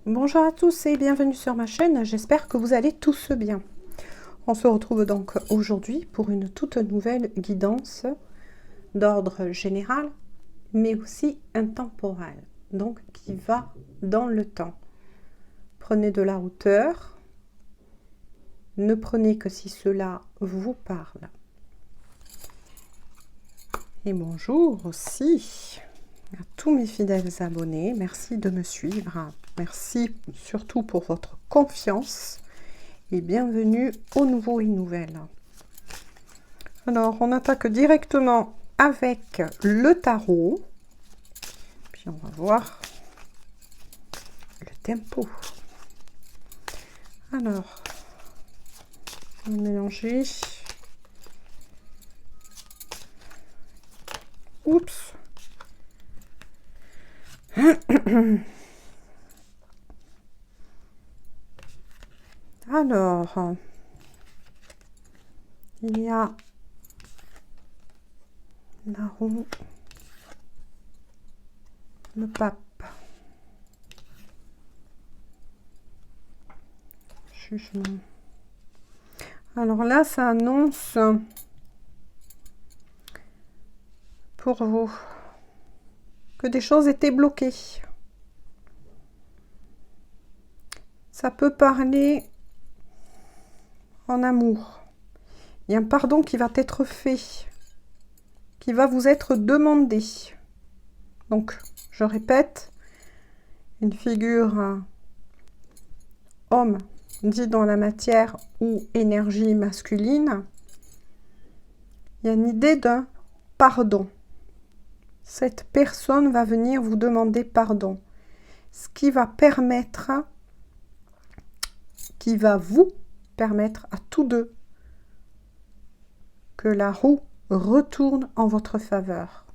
Bonjour à tous et bienvenue sur ma chaîne, j'espère que vous allez tous bien. On se retrouve donc aujourd'hui pour une toute nouvelle guidance d'ordre général, mais aussi intemporel, donc qui va dans le temps. Prenez de la hauteur, ne prenez que si cela vous parle. Et bonjour aussi à tous mes fidèles abonnés, merci de me suivre, merci surtout pour votre confiance et bienvenue aux nouveaux et nouvelles. Alors on attaque directement avec le tarot, puis on va voir le tempo. Alors, on va mélanger. Oups. Alors, il y a la roue, le pape, jugement. Alors là, ça annonce pour vous que des choses étaient bloquées. Ça peut parler en amour. Il y a un pardon qui va être fait, qui va vous être demandé. Donc, je répète, une figure homme dit dans la matière ou énergie masculine, il y a une idée d'un pardon. Cette personne va venir vous demander pardon. Ce qui va permettre, qui va vous permettre à tous deux que la roue retourne en votre faveur.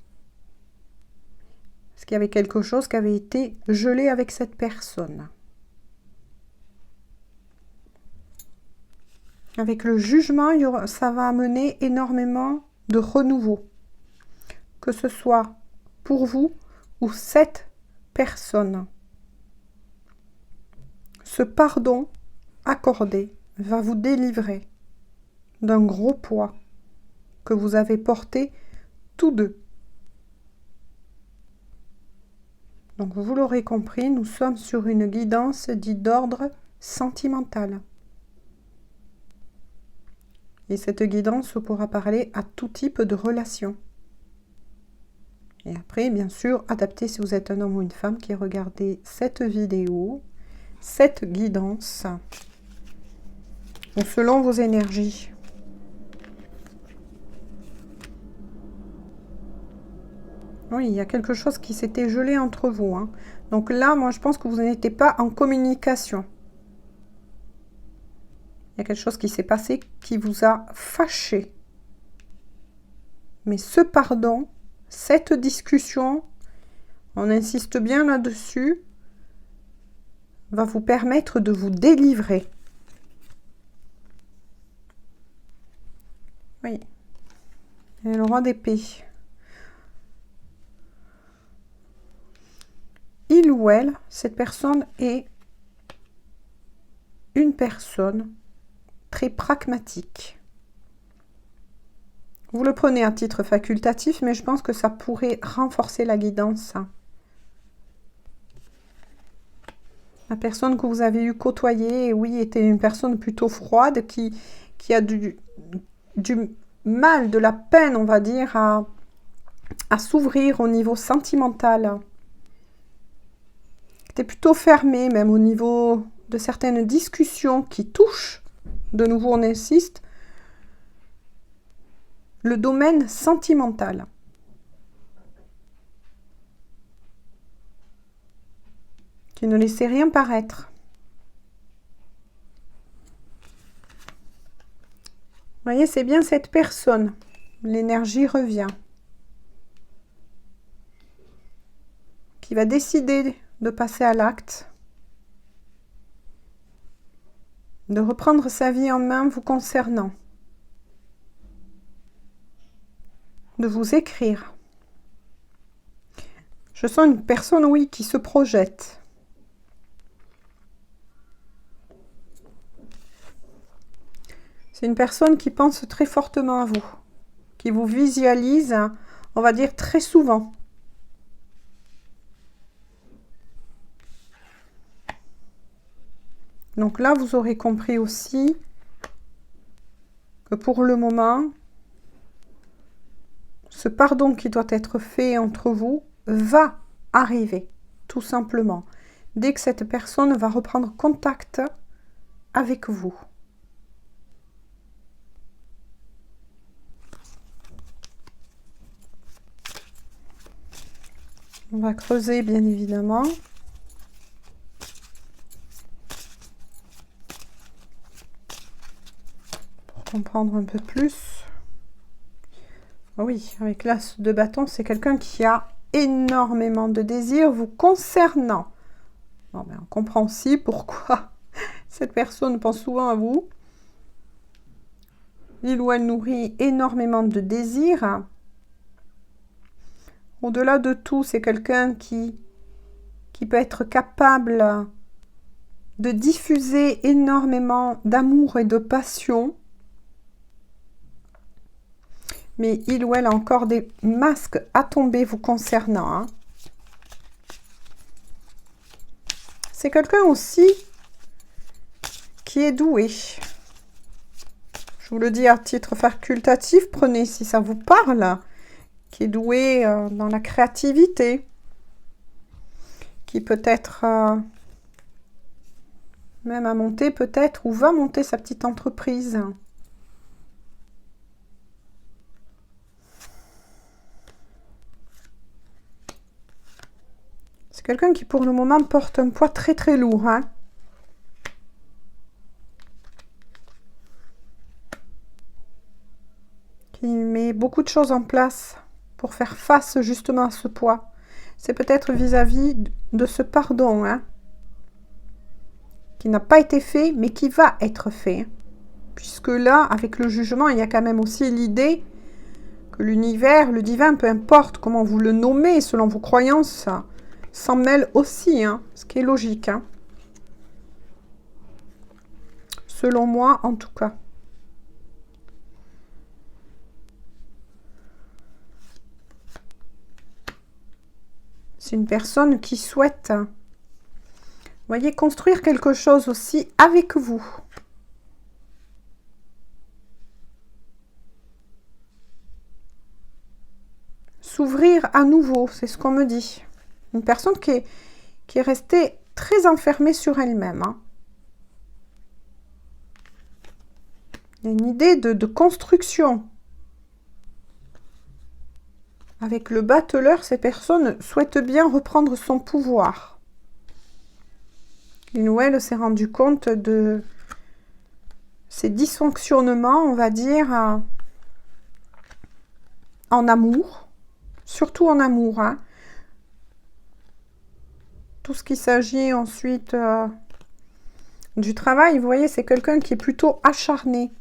Parce qu'il y avait quelque chose qui avait été gelé avec cette personne. Avec le jugement, ça va amener énormément de renouveau. Que ce soit pour vous ou cette personne. Ce pardon accordé va vous délivrer d'un gros poids que vous avez porté tous deux. Donc vous l'aurez compris, nous sommes sur une guidance dite d'ordre sentimental. Et cette guidance pourra parler à tout type de relation. Et après, bien sûr, adapté si vous êtes un homme ou une femme qui regardez cette vidéo, cette guidance, ou selon vos énergies. Oui, il y a quelque chose qui s'était gelé entre vous. Hein. Donc là, moi, je pense que vous n'étiez pas en communication. Il y a quelque chose qui s'est passé qui vous a fâché. Mais ce pardon, cette discussion, on insiste bien là-dessus, va vous permettre de vous délivrer. Oui. Et le roi d'épée. Il ou elle, cette personne est une personne très pragmatique. Vous le prenez à titre facultatif, mais je pense que ça pourrait renforcer la guidance. La personne que vous avez eu côtoyer, oui, était une personne plutôt froide qui a du mal, de la peine, on va dire, à s'ouvrir au niveau sentimental. Était plutôt fermé, même au niveau de certaines discussions qui touchent, de nouveau on insiste, le domaine sentimental. Qui ne laissait rien paraître. Vous voyez, c'est bien cette personne. L'énergie revient. Qui va décider de passer à l'acte. De reprendre sa vie en main vous concernant. De vous écrire. Je sens une personne, oui, qui se projette. C'est une personne qui pense très fortement à vous, qui vous visualise, on va dire, très souvent. Donc là, vous aurez compris aussi que pour le moment, ce pardon qui doit être fait entre vous va arriver, tout simplement, dès que cette personne va reprendre contact avec vous. On va creuser, bien évidemment. Pour comprendre un peu plus. Oui, avec l'as de bâton, c'est quelqu'un qui a énormément de désirs vous concernant. Bon, ben, on comprend aussi pourquoi cette personne pense souvent à vous. Il ou elle nourrit énormément de désirs. Au-delà de tout, c'est quelqu'un qui peut être capable de diffuser énormément d'amour et de passion. Mais il ou elle a encore des masques à tomber vous concernant. Hein. C'est quelqu'un aussi qui est doué. Je vous le dis à titre facultatif, prenez si ça vous parle. Qui est doué dans la créativité. Qui peut être même à monter peut-être ou va monter sa petite entreprise. C'est quelqu'un qui pour le moment porte un poids très très lourd. Hein. Qui met beaucoup de choses en place pour faire face justement à ce poids. C'est peut-être vis-à-vis de ce pardon. Hein, qui n'a pas été fait mais qui va être fait. Puisque là, avec le jugement, il y a quand même aussi l'idée que l'univers, le divin, peu importe comment vous le nommez selon vos croyances, s'en mêle aussi, hein, ce qui est logique. Hein. Selon moi, en tout cas. C'est une personne qui souhaite, vous voyez, construire quelque chose aussi avec vous. S'ouvrir à nouveau, c'est ce qu'on me dit. Une personne qui est restée très enfermée sur elle-même. Hein. Il y a une idée de construction. Avec le battleur, ces personnes souhaitent bien reprendre son pouvoir. Il ou elle s'est rendu compte de ces dysfonctionnements, on va dire, en amour. Surtout en amour. Hein. Tout ce qui s'agit ensuite du travail, vous voyez, c'est quelqu'un qui est plutôt acharné.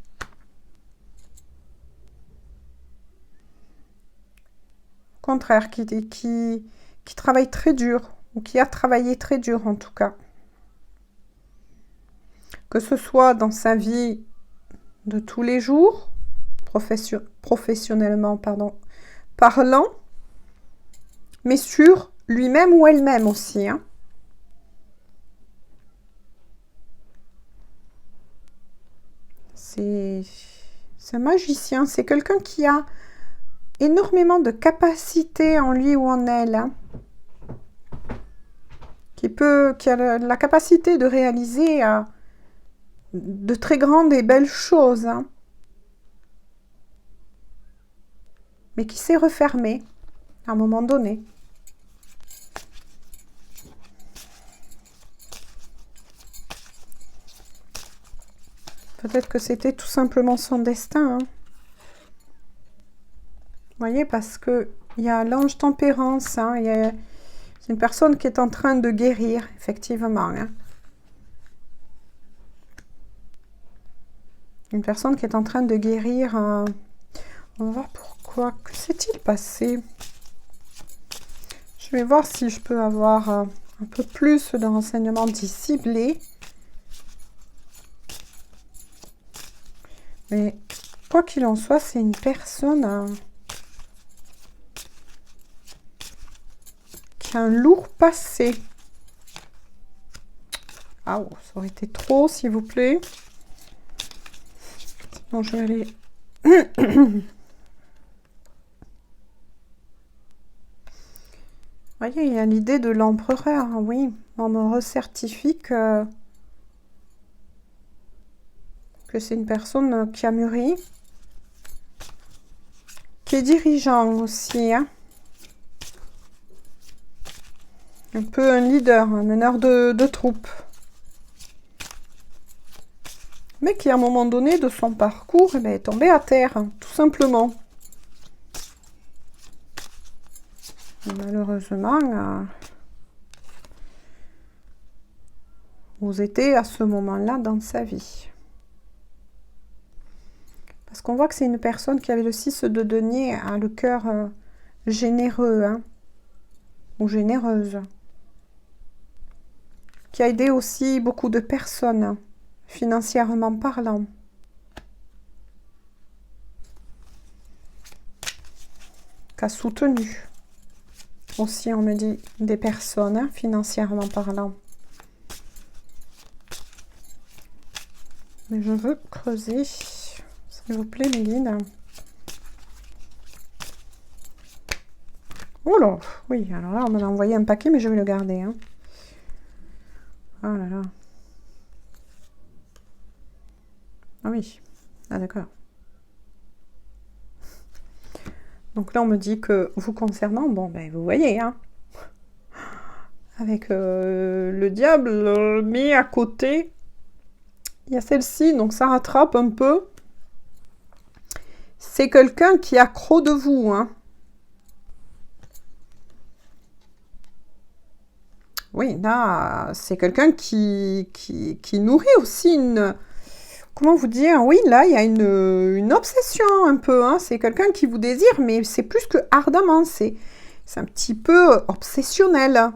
Au contraire, qui travaille très dur, ou qui a travaillé très dur en tout cas. Que ce soit dans sa vie de tous les jours, professionnellement parlant, mais sur lui-même ou elle-même aussi. Hein. C'est un magicien, c'est quelqu'un qui a énormément de capacités en lui ou en elle. Hein. Qui a la capacité de réaliser de très grandes et belles choses. Hein. Mais qui s'est refermé à un moment donné. Peut-être que c'était tout simplement son destin. Hein. Vous voyez, parce qu'il y a l'ange tempérance. Hein, c'est une personne qui est en train de guérir, effectivement. Hein. Une personne qui est en train de guérir. On va voir pourquoi. Que s'est-il passé? Je vais voir si je peux avoir un peu plus de renseignements ciblés. Mais quoi qu'il en soit, c'est une personne qui a un lourd passé. Ah, oh, ça aurait été trop, s'il vous plaît. Sinon, je vais aller... Vous voyez, il y a l'idée de l'empereur, hein, oui. On me recertifie que c'est une personne qui a mûri, qui est dirigeant aussi, hein. Un peu un leader, un meneur de troupe. Mais qui, à un moment donné de son parcours, eh bien, est tombé à terre, hein, tout simplement. Et malheureusement, vous étiez à ce moment-là dans sa vie. Parce qu'on voit que c'est une personne qui avait le 6 de denier, hein, le cœur généreux, hein, ou généreuse. Qui a aidé aussi beaucoup de personnes, hein, financièrement parlant. Qui a soutenu. Aussi, on me dit des personnes, hein, financièrement parlant. Mais je veux creuser, s'il vous plaît, mes guides. Oh là, oui, alors là, on m'a envoyé un paquet, mais je vais le garder. Hein. Oh là là. Ah oui, ah d'accord. Donc là, on me dit que vous concernant, bon, ben vous voyez, hein, avec le diable mis à côté, il y a celle-ci, donc ça rattrape un peu. C'est quelqu'un qui est accro de vous, hein. Oui, là, c'est quelqu'un qui nourrit aussi une... Comment vous dire? Oui, là, il y a une obsession un peu, hein. C'est quelqu'un qui vous désire, mais c'est plus que ardemment. C'est un petit peu obsessionnel.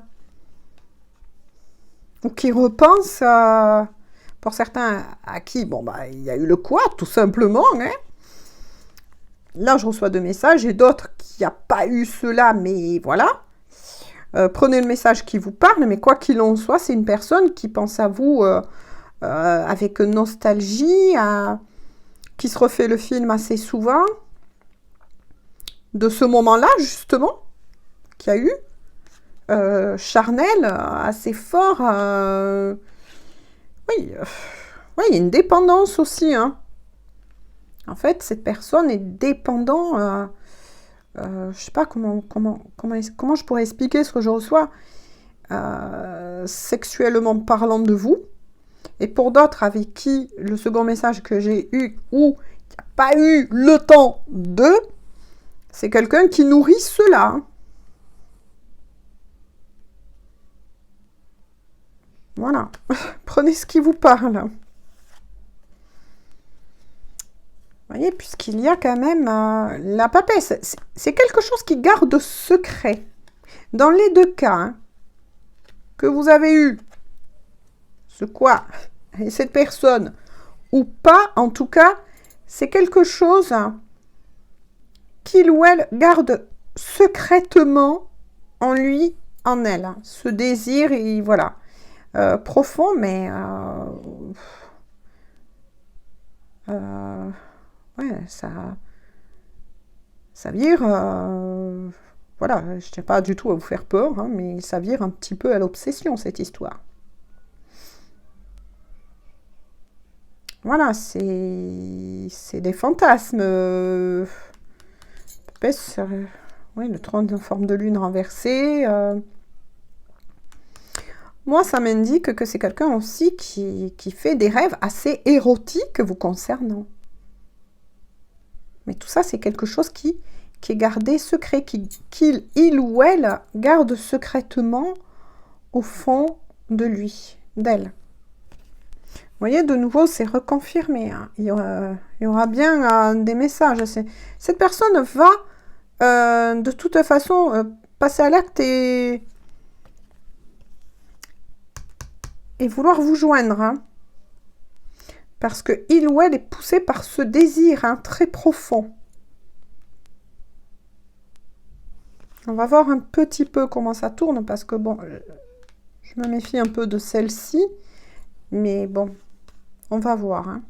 Ou qui repense, pour certains, à qui? Bon, bah, il y a eu le quoi, tout simplement, hein. Là, je reçois 2 messages et d'autres qui n'ont pas eu cela, mais voilà. Prenez le message qui vous parle, mais quoi qu'il en soit, c'est une personne qui pense à vous avec nostalgie, qui se refait le film assez souvent, de ce moment-là, justement, qu'il y a eu, charnel, assez fort. Oui, oui, il y a une dépendance aussi, hein. En fait, cette personne est dépendante. Je sais pas comment je pourrais expliquer ce que je reçois sexuellement parlant de vous. Et pour d'autres avec qui le second message que j'ai eu ou qui n'a pas eu le temps de, c'est quelqu'un qui nourrit cela. Hein. Voilà. Prenez ce qui vous parle. Vous voyez, puisqu'il y a quand même la papesse. C'est quelque chose qui garde secret. Dans les 2 cas, hein, que vous avez eu ce quoi et cette personne ou pas, en tout cas, c'est quelque chose qu'il ou elle garde secrètement en lui, en elle. Hein. Ce désir, et voilà, profond, mais ouais, ça vire, voilà, je ne tiens pas du tout à vous faire peur, hein, mais ça vire un petit peu à l'obsession, cette histoire. Voilà, c'est des fantasmes. Oui, le trône en forme de lune renversée. Moi, ça m'indique que c'est quelqu'un aussi qui fait des rêves assez érotiques vous concernant. Mais tout ça, c'est quelque chose qui est gardé secret, qu'il ou elle garde secrètement au fond de lui, d'elle. Vous voyez, de nouveau, c'est reconfirmé. Hein. Il y aura bien des messages. Cette personne va, de toute façon, passer à l'acte et vouloir vous joindre. Hein. Parce que il ou elle est poussé par ce désir hein, très profond. On va voir un petit peu comment ça tourne, parce que bon, je me méfie un peu de celle-ci. Mais bon, on va voir. Hein.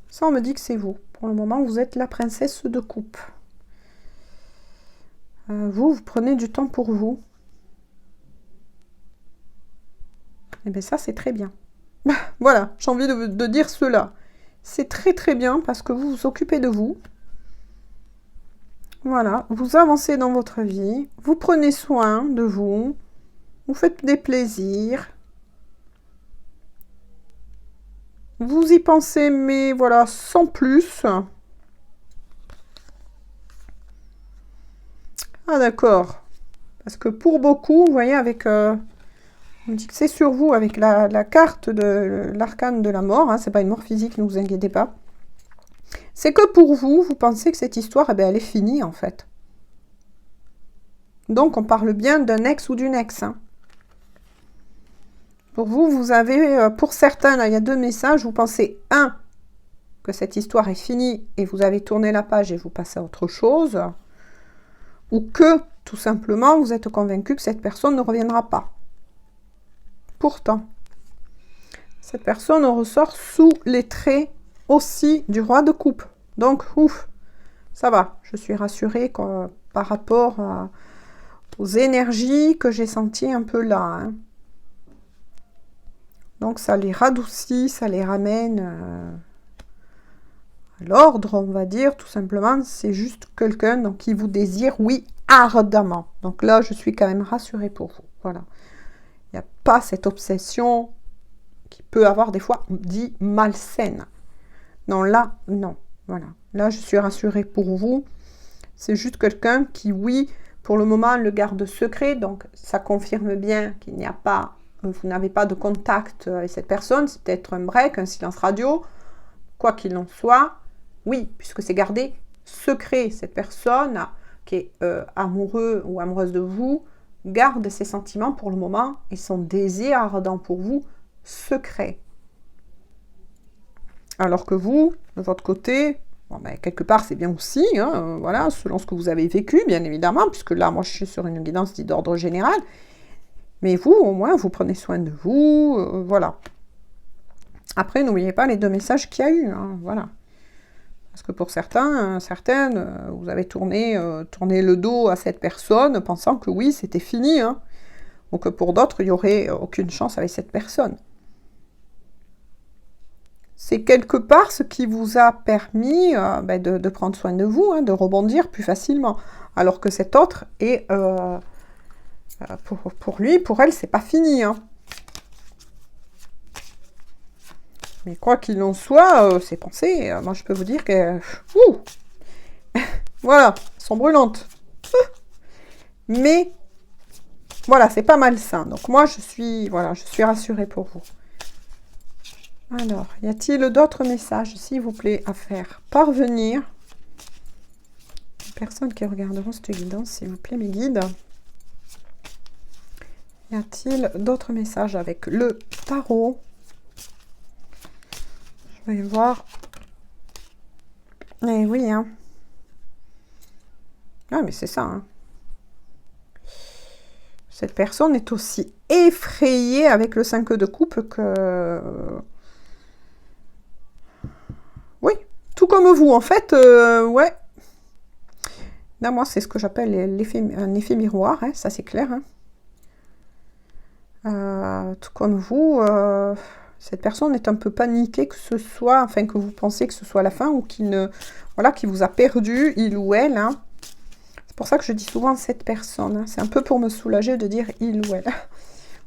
Ça, on me dit que c'est vous. Pour le moment, vous êtes la princesse de coupe. Vous prenez du temps pour vous. Et bien ça, c'est très bien. Voilà, j'ai envie de dire cela. C'est très très bien parce que vous vous occupez de vous. Voilà, vous avancez dans votre vie. Vous prenez soin de vous. Vous faites des plaisirs. Vous y pensez, mais voilà, sans plus. Ah d'accord. Parce que pour beaucoup, vous voyez, avec... on dit que c'est sur vous, avec la carte de l'arcane de la mort. Hein, c'est pas une mort physique, ne vous inquiétez pas. C'est que pour vous, vous pensez que cette histoire, eh bien, elle est finie, en fait. Donc, on parle bien d'un ex ou d'une ex. Hein. Pour vous, vous avez, pour certains, là, il y a deux messages. Vous pensez, un, que cette histoire est finie et vous avez tourné la page et vous passez à autre chose. Ou que, tout simplement, vous êtes convaincu que cette personne ne reviendra pas. Pourtant, cette personne ressort sous les traits aussi du roi de coupe. Donc, ouf, ça va. Je suis rassurée par rapport aux énergies que j'ai senties un peu là. Hein. Donc, ça les radoucit, ça les ramène à l'ordre, on va dire, tout simplement. C'est juste quelqu'un qui vous désire, oui, ardemment. Donc là, je suis quand même rassurée pour vous. Voilà. Il n'y a pas cette obsession qui peut avoir des fois, on dit, malsaine. Non, là, non. Voilà. Là, je suis rassurée pour vous. C'est juste quelqu'un qui, oui, pour le moment, le garde secret. Donc, ça confirme bien qu'il n'y a pas, vous n'avez pas de contact avec cette personne. C'est peut-être un break, un silence radio. Quoi qu'il en soit, oui, puisque c'est gardé secret. Cette personne qui est amoureux ou amoureuse de vous garde ses sentiments pour le moment et son désir ardent pour vous secret. Alors que vous, de votre côté, bon, ben, quelque part c'est bien aussi, hein, voilà, selon ce que vous avez vécu, bien évidemment, puisque là, moi je suis sur une guidance dite d'ordre général, mais vous, au moins, vous prenez soin de vous, voilà. Après, n'oubliez pas les deux messages qu'il y a eu, hein, voilà. Parce que pour certains, certaines, vous avez tourné le dos à cette personne, pensant que oui, c'était fini, hein, ou que pour d'autres, il n'y aurait aucune chance avec cette personne. C'est quelque part ce qui vous a permis de prendre soin de vous, hein, de rebondir plus facilement. Alors que cet autre est, pour lui, pour elle, c'est pas fini. Hein. Mais quoi qu'il en soit, ces pensées, moi je peux vous dire que... voilà, elles sont brûlantes. Mais, voilà, c'est pas malsain. Donc moi, je suis rassurée pour vous. Alors, y a-t-il d'autres messages, s'il vous plaît, à faire parvenir? Les personnes qui regarderont cette guidance, s'il vous plaît, mes guides. Y a-t-il d'autres messages avec le tarot? Je vais voir. Eh oui, hein. Ah, mais c'est ça, hein. Cette personne est aussi effrayée avec le 5 de coupe que... Oui, tout comme vous, en fait, ouais. Là, moi, c'est ce que j'appelle un effet miroir, hein, ça c'est clair. Hein. Tout comme vous, cette personne est un peu paniquée que ce soit, enfin que vous pensez que ce soit la fin ou qu'il ne, voilà, qu'il vous a perdu, il ou elle. Hein. C'est pour ça que je dis souvent cette personne. Hein. C'est un peu pour me soulager de dire il ou elle.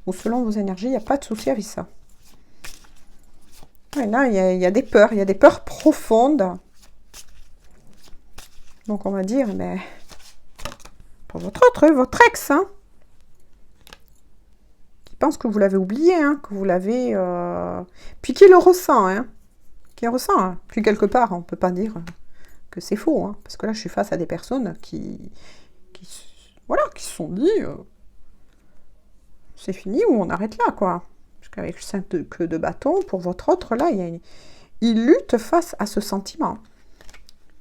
Ou selon vos énergies, il n'y a pas de souci avec ça. Et là, il y a des peurs profondes. Donc, on va dire, mais pour votre ex, hein, qui pense que vous l'avez oublié, hein, que vous l'avez... Puis qui le ressent, hein, qui le ressent. Hein. Puis quelque part, on ne peut pas dire que c'est faux, hein, parce que là, je suis face à des personnes qui se sont dit, c'est fini ou on arrête là, quoi. avec le 5 de queue de bâton, pour votre autre, là, il lutte face à ce sentiment.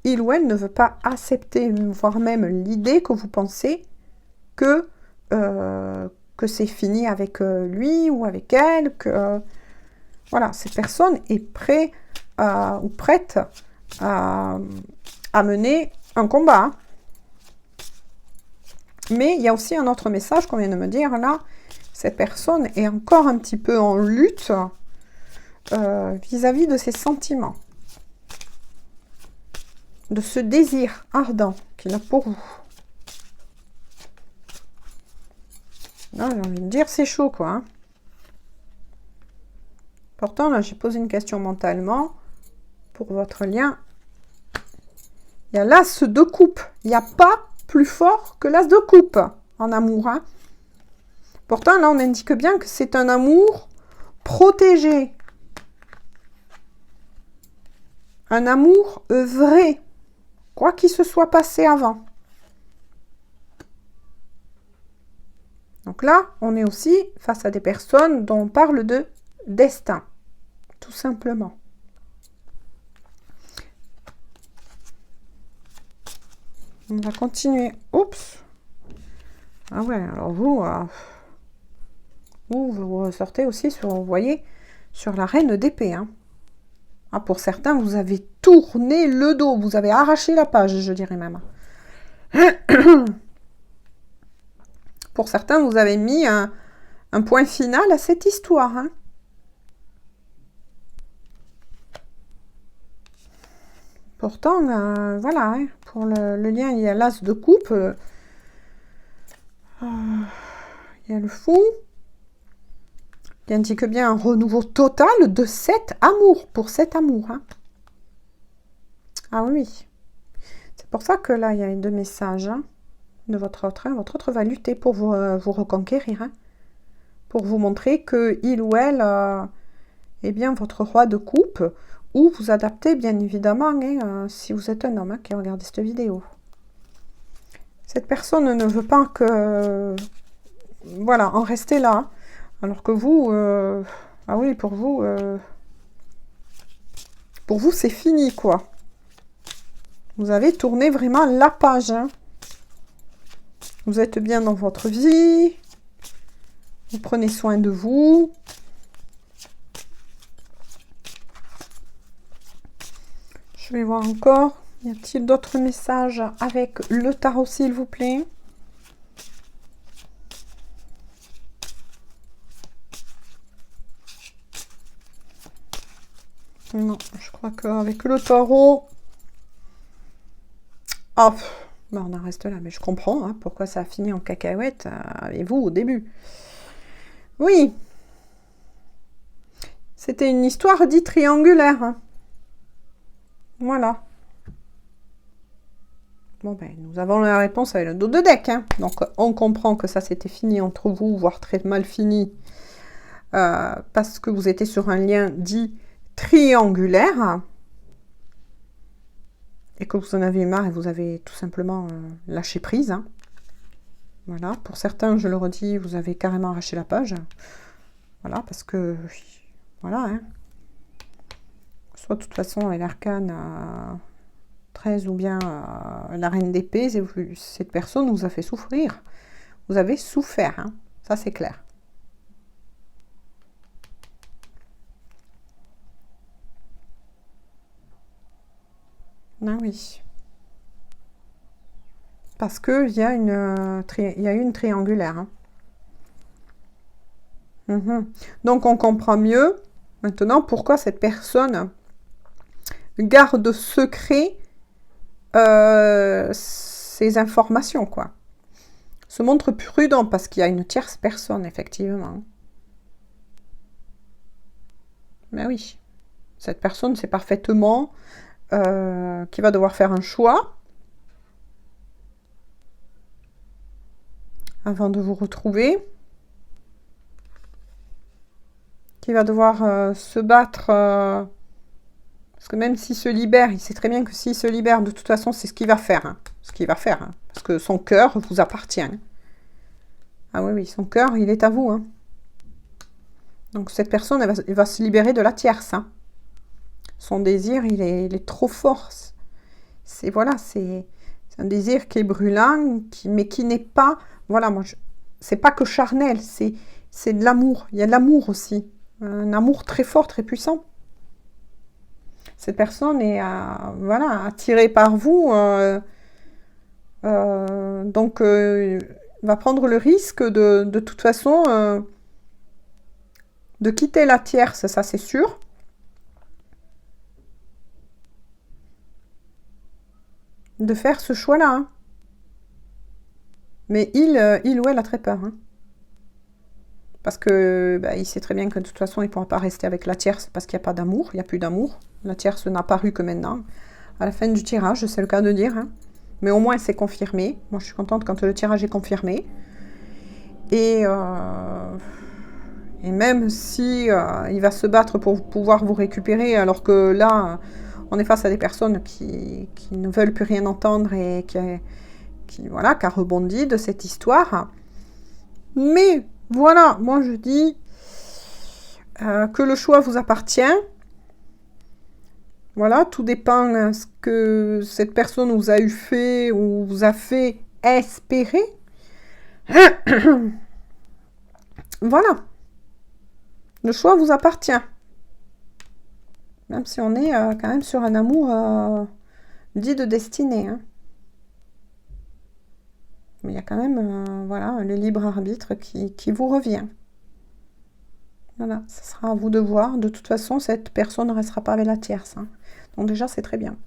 Il ou elle ne veut pas accepter, voire même l'idée que vous pensez que c'est fini avec lui ou avec elle, que voilà, cette personne est prête ou prête à mener un combat. Hein. Mais il y a aussi un autre message qu'on vient de me dire là. Cette personne est encore un petit peu en lutte vis-à-vis de ses sentiments. De ce désir ardent qu'il a pour vous. Là, j'ai envie de dire, c'est chaud, quoi. Hein. Pourtant, là, j'ai posé une question mentalement pour votre lien. Il y a l'as de coupe. Il n'y a pas plus fort que l'as de coupe en amour. Hein. Pourtant, là, on indique bien que c'est un amour protégé. Un amour vrai. Quoi qu'il se soit passé avant. Donc là, on est aussi face à des personnes dont on parle de destin. Tout simplement. On va continuer. Oups. Ah ouais, alors vous ressortez aussi sur, vous voyez, sur la reine d'épée. Hein. Ah, pour certains, vous avez tourné le dos. Vous avez arraché la page, je dirais même. Pour certains, vous avez mis un point final à cette histoire. Hein. Pourtant, voilà, hein, pour le lien, il y a l'as de coupe. Il y a le fou. Qui indique bien un renouveau total de cet amour, pour cet amour. Hein. Ah oui. C'est pour ça que là, il y a deux messages hein, de votre autre. Hein. Votre autre va lutter pour vous reconquérir. Hein, pour vous montrer que il ou elle est bien votre roi de coupe. Ou vous adaptez, bien évidemment, hein, si vous êtes un homme hein, qui regarde cette vidéo. Cette personne ne veut pas que... voilà, en rester là. Alors que vous... ah oui, pour vous, c'est fini, quoi. Vous avez tourné vraiment la page. Hein. Vous êtes bien dans votre vie. Vous prenez soin de vous. Je vais voir encore. Y a-t-il d'autres messages avec le tarot, s'il vous plaît? Non, je crois qu'avec le tarot... Oh, ben on en reste là. Mais je comprends hein, pourquoi ça a fini en cacahuète avec vous au début. Oui. C'était une histoire dite triangulaire. Hein. Voilà. Bon, ben, nous avons la réponse avec le dos de deck. Hein. Donc, on comprend que ça, c'était fini entre vous, voire très mal fini. Parce que vous étiez sur un lien dit triangulaire. Et que vous en avez marre et vous avez tout simplement lâché prise. Hein. Voilà. Pour certains, je le redis, vous avez carrément arraché la page. Voilà, parce que... Voilà, hein. Soit de toute façon, avec l'arcane... 13 ou bien la reine d'épée, cette personne vous a fait souffrir. Vous avez souffert, hein. Ça c'est clair. Ah oui. Parce qu'il y a une triangulaire. Hein. Donc on comprend mieux maintenant pourquoi cette personne garde secret ces informations, quoi. Se montre prudent parce qu'il y a une tierce personne, effectivement. Mais oui, cette personne sait parfaitement qu'il va devoir faire un choix avant de vous retrouver, qu'il va devoir se battre... Parce que même s'il se libère, il sait très bien que s'il se libère, de toute façon, c'est ce qu'il va faire. Hein. Ce qu'il va faire. Hein. Parce que son cœur vous appartient. Ah oui, oui, son cœur, il est à vous. Hein. Donc cette personne, elle va se libérer de la tierce. Hein. Son désir, il est trop fort. C'est voilà, c'est un désir qui est brûlant, mais qui n'est pas... Voilà, moi, c'est pas que charnel, c'est de l'amour. Il y a de l'amour aussi. Un amour très fort, très puissant. Cette personne est voilà, attirée par vous. Donc, va prendre le risque de toute façon de quitter la tierce, ça c'est sûr. De faire ce choix-là. Hein. Mais il ou elle a très peur. Hein. Parce que bah, il sait très bien que de toute façon, il ne pourra pas rester avec la tierce parce qu'il n'y a pas d'amour, il n'y a plus d'amour. La tierce n'a paru que maintenant. À la fin du tirage, c'est le cas de dire. Hein. Mais au moins, c'est confirmé. Moi, je suis contente quand le tirage est confirmé. Et même si il va se battre pour pouvoir vous récupérer, alors que là, on est face à des personnes qui ne veulent plus rien entendre et qui a rebondi de cette histoire. Mais voilà, moi je dis que le choix vous appartient. Voilà, tout dépend de ce que cette personne vous a eu fait ou vous a fait espérer. Voilà. Le choix vous appartient. Même si on est quand même sur un amour dit de destinée. Hein. Mais il y a quand même voilà, le libre arbitre qui vous revient. Voilà, ce sera à vous de voir. De toute façon, cette personne ne restera pas avec la tierce. Hein. Donc déjà, c'est très bien.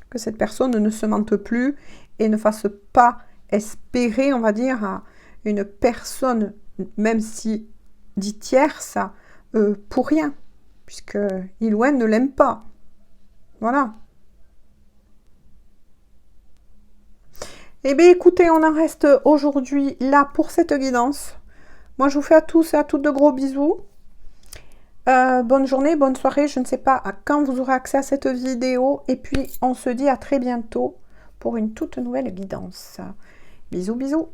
Que cette personne ne se mente plus et ne fasse pas espérer, on va dire, à une personne, même si dit tierce, pour rien. Puisque il ou elle ne l'aime pas. Voilà. Eh bien, écoutez, on en reste aujourd'hui là pour cette guidance. Moi, je vous fais à tous et à toutes de gros bisous. Bonne journée, bonne soirée. Je ne sais pas à quand vous aurez accès à cette vidéo. Et puis, on se dit à très bientôt pour une toute nouvelle guidance. Bisous, bisous.